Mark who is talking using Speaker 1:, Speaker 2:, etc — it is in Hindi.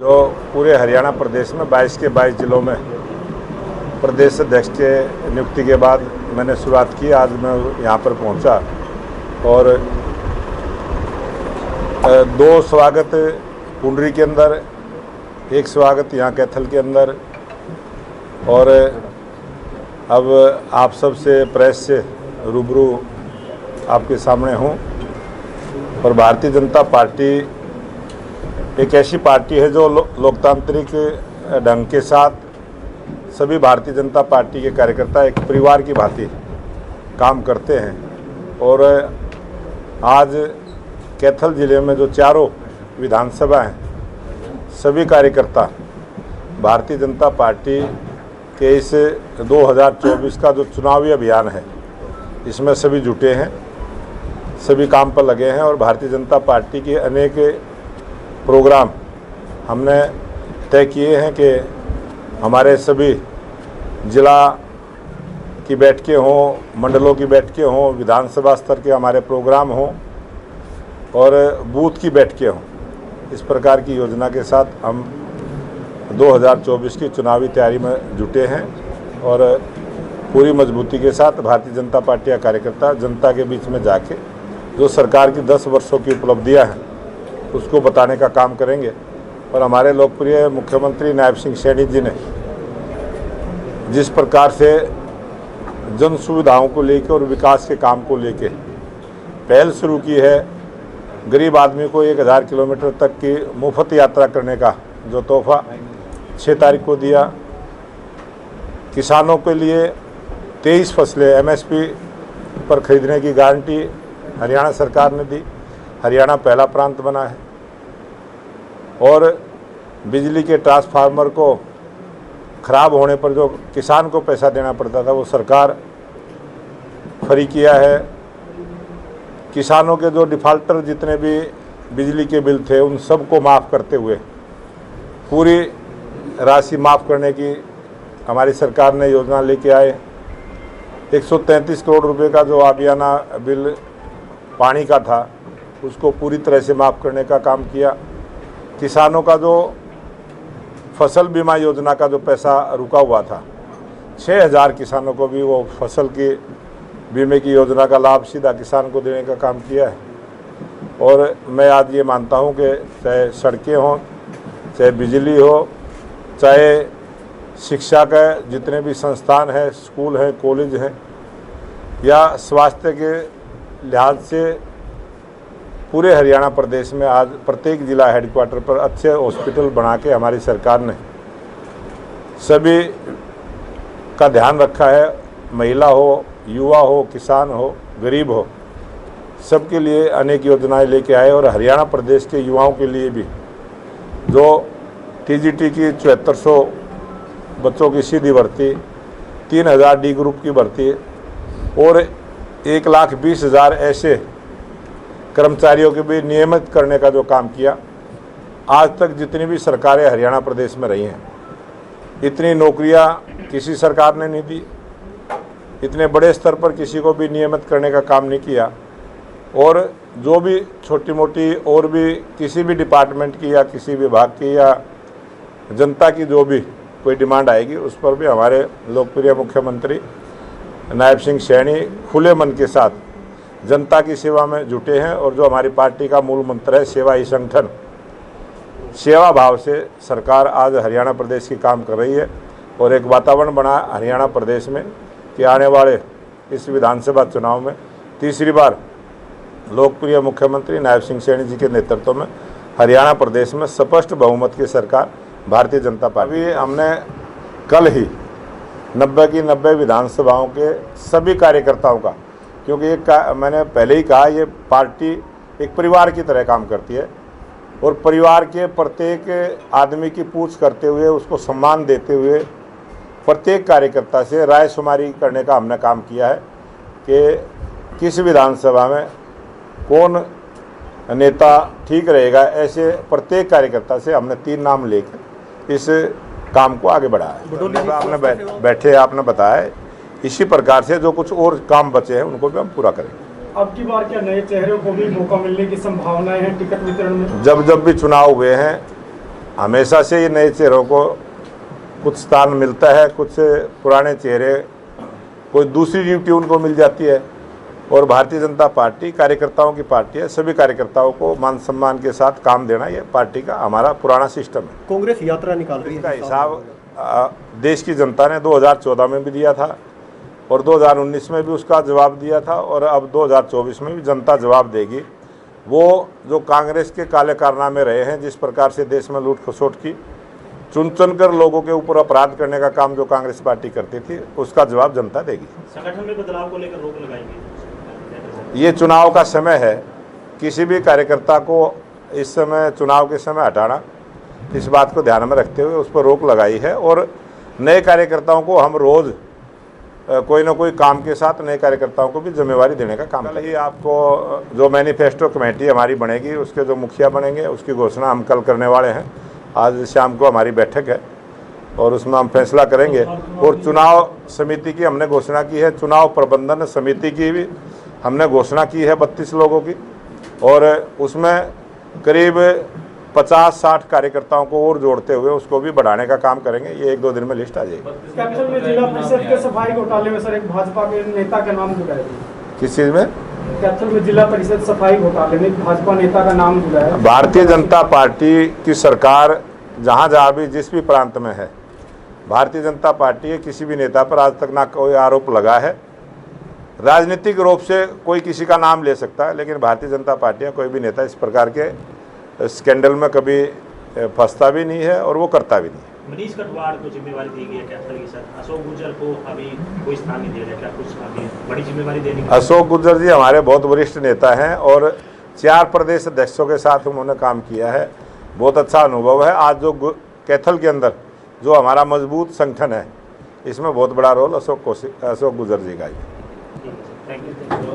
Speaker 1: जो पूरे हरियाणा प्रदेश में 22 के 22 जिलों में प्रदेश अध्यक्ष के नियुक्ति के बाद मैंने शुरुआत की। आज मैं यहाँ पर पहुँचा और 2 स्वागत पुंडरी के अंदर, 1 स्वागत यहाँ कैथल के अंदर, और अब आप सब से प्रेस से रूबरू आपके सामने हूँ। और भारतीय जनता पार्टी एक ऐसी पार्टी है जो लोकतांत्रिक ढंग के साथ सभी भारतीय जनता पार्टी के कार्यकर्ता एक परिवार की भांति काम करते हैं। और आज कैथल ज़िले में जो चारों विधानसभा हैं, सभी कार्यकर्ता भारतीय जनता पार्टी के इस 2024 का जो चुनावी अभियान है, इसमें सभी जुटे हैं, सभी काम पर लगे हैं। और भारतीय जनता पार्टी के अनेक प्रोग्राम हमने तय किए हैं कि हमारे सभी जिला की बैठकें हों, मंडलों की बैठकें हों, विधानसभा स्तर के हमारे प्रोग्राम हों और बूथ की बैठकें हों। इस प्रकार की योजना के साथ हम 2024 की चुनावी तैयारी में जुटे हैं और पूरी मजबूती के साथ भारतीय जनता पार्टी का कार्यकर्ता जनता के बीच में जाके जो सरकार की 10 वर्षों की उपलब्धियां हैं उसको बताने का काम करेंगे। और हमारे लोकप्रिय मुख्यमंत्री नायब सिंह सैनी जी ने जिस प्रकार से जन सुविधाओं को लेकर और विकास के काम को लेकर पहल शुरू की है, गरीब आदमी को 1000 किलोमीटर तक की मुफ्त यात्रा करने का जो तोहफा 6 तारीख को दिया, किसानों के लिए 23 फसलें MSP पर खरीदने की गारंटी हरियाणा सरकार ने दी। हरियाणा पहला प्रांत बना है। और बिजली के ट्रांसफार्मर को ख़राब होने पर जो किसान को पैसा देना पड़ता था वो सरकार फ्री किया है। किसानों के जो डिफ़ाल्टर जितने भी बिजली के बिल थे उन सबको माफ़ करते हुए पूरी राशि माफ़ करने की हमारी सरकार ने योजना लेके आए। 133 करोड़ रुपए का जो आबियाना बिल पानी का था उसको पूरी तरह से माफ़ करने का काम किया। किसानों का जो फसल बीमा योजना का जो पैसा रुका हुआ था, 6000 किसानों को भी वो फसल के बीमे की योजना का लाभ सीधा किसान को देने का काम किया है। और मैं आज ये मानता हूँ कि चाहे सड़कें हों, चाहे बिजली हो, चाहे शिक्षा के जितने भी संस्थान हैं, स्कूल हैं, कॉलेज हैं, या स्वास्थ्य के लिहाज से पूरे हरियाणा प्रदेश में आज प्रत्येक जिला हेडक्वार्टर पर अच्छे हॉस्पिटल बना के हमारी सरकार ने सभी का ध्यान रखा है। महिला हो, युवा हो, किसान हो, गरीब हो, सबके लिए अनेक योजनाएं लेके आए। और हरियाणा प्रदेश के युवाओं के लिए भी जो TGT की 7400 बच्चों की सीधी भर्ती, 3000 D ग्रुप की भर्ती और 1,20,000 ऐसे कर्मचारियों के भी नियमित करने का जो काम किया। आज तक जितनी भी सरकारें हरियाणा प्रदेश में रही हैं, इतनी नौकरियां किसी सरकार ने नहीं दी, इतने बड़े स्तर पर किसी को भी नियमित करने का काम नहीं किया। और जो भी छोटी मोटी और भी किसी भी डिपार्टमेंट की या किसी विभाग की या जनता की जो भी कोई डिमांड आएगी उस पर भी हमारे लोकप्रिय मुख्यमंत्री नायब सिंह सैनी खुले मन के साथ जनता की सेवा में जुटे हैं। और जो हमारी पार्टी का मूल मंत्र है, सेवा ही संगठन, सेवा भाव से सरकार आज हरियाणा प्रदेश की काम कर रही है। और एक वातावरण बना हरियाणा प्रदेश में कि आने वाले इस विधानसभा चुनाव में तीसरी बार लोकप्रिय मुख्यमंत्री नायब सिंह सैनी जी के नेतृत्व में हरियाणा प्रदेश में स्पष्ट बहुमत की सरकार भारतीय जनता पार्टी। हमने कल ही 90 की 90 विधानसभाओं के सभी कार्यकर्ताओं का, क्योंकि मैंने पहले ही कहा, ये पार्टी एक परिवार की तरह काम करती है और परिवार के प्रत्येक आदमी की पूछ करते हुए, उसको सम्मान देते हुए प्रत्येक कार्यकर्ता से राय शुमारी करने का हमने काम किया है कि किस विधानसभा में कौन नेता ठीक रहेगा। ऐसे प्रत्येक कार्यकर्ता से हमने 3 नाम लेकर इस काम को आगे बढ़ाया। आपने बताया, इसी प्रकार से जो कुछ और काम बचे हैं उनको भी हम पूरा करेंगे।
Speaker 2: अब की बार क्या नए चेहरों को भी मौका मिलने की संभावनाएं हैं टिकट वितरण में?
Speaker 1: जब भी चुनाव हुए हैं हमेशा से ही नए चेहरों को कुछ स्थान मिलता है, कुछ पुराने चेहरे कोई दूसरी ड्यूटी उनको मिल जाती है। और भारतीय जनता पार्टी कार्यकर्ताओं की पार्टी है, सभी कार्यकर्ताओं को मान सम्मान के साथ काम देना ये पार्टी का हमारा पुराना सिस्टम है।
Speaker 2: कांग्रेस यात्रा निकाल रही है,
Speaker 1: इसका हिसाब देश की जनता ने 2014 में भी दिया था और 2019 में भी उसका जवाब दिया था और अब 2024 में भी जनता जवाब देगी। वो जो कांग्रेस के काले कारनामे रहे हैं, जिस प्रकार से देश में लूट खसोट की, चुन कर लोगों के ऊपर अपराध करने का काम जो कांग्रेस पार्टी करती थी, उसका जवाब जनता देगी।
Speaker 3: संगठन में बदलाव को लेकर रोक लगाएंगे।
Speaker 1: ये चुनाव का समय है, किसी भी कार्यकर्ता को इस समय चुनाव के समय हटाना, इस बात को ध्यान में रखते हुए उस पर रोक लगाई है। और नए कार्यकर्ताओं को हम रोज़ कोई ना कोई काम के साथ नए कार्यकर्ताओं को भी जिम्मेवारी देने का काम करेंगे। आपको जो मैनिफेस्टो कमेटी हमारी बनेगी, उसके जो मुखिया बनेंगे, उसकी घोषणा हम कल करने वाले हैं। आज शाम को हमारी बैठक है और उसमें हम फैसला करेंगे। और चुनाव समिति की हमने घोषणा की है, चुनाव प्रबंधन समिति की भी हमने घोषणा की है 32 लोगों की, और उसमें करीब 50-60 कार्यकर्ताओं को और जोड़ते हुए उसको भी बढ़ाने का काम करेंगे। ये 1-2 दिन में लिस्ट आ जाएगी।
Speaker 4: कैप्टन में जिला परिषद के सफाई घोटाले में सर एक भाजपा के नेता का नाम जुड़ा है।
Speaker 1: किस चीज़ में?
Speaker 4: कैप्टन में जिला परिषद सफाई घोटाले में भाजपा नेता का नाम जुड़ा है।
Speaker 1: भारतीय जनता पार्टी की सरकार जहाँ भी जिस भी प्रांत में है, भारतीय जनता पार्टी के किसी भी नेता पर आज तक ना कोई आरोप लगा है। राजनीतिक रूप से कोई किसी का नाम ले सकता है, लेकिन भारतीय जनता पार्टी का कोई भी नेता इस प्रकार के स्कैंडल में कभी फंसता भी नहीं है और वो करता भी नहीं है।
Speaker 3: मनीष कटवाड़ को जिम्मेवारी दी गई है कैप्टन के साथ, अशोक गुर्जर को अभी कोई स्थान नहीं दिया गया, क्या कुछ अभी बड़ी जिम्मेवारी देनी? अशोक
Speaker 1: गुर्जर जी हमारे बहुत वरिष्ठ नेता हैं और 4 प्रदेश अध्यक्षों के साथ उन्होंने काम किया है, बहुत अच्छा अनुभव है। आज जो कैथल के अंदर जो हमारा मजबूत संगठन है, इसमें बहुत बड़ा रोल अशोक गुर्जर जी का है।
Speaker 3: Thank you.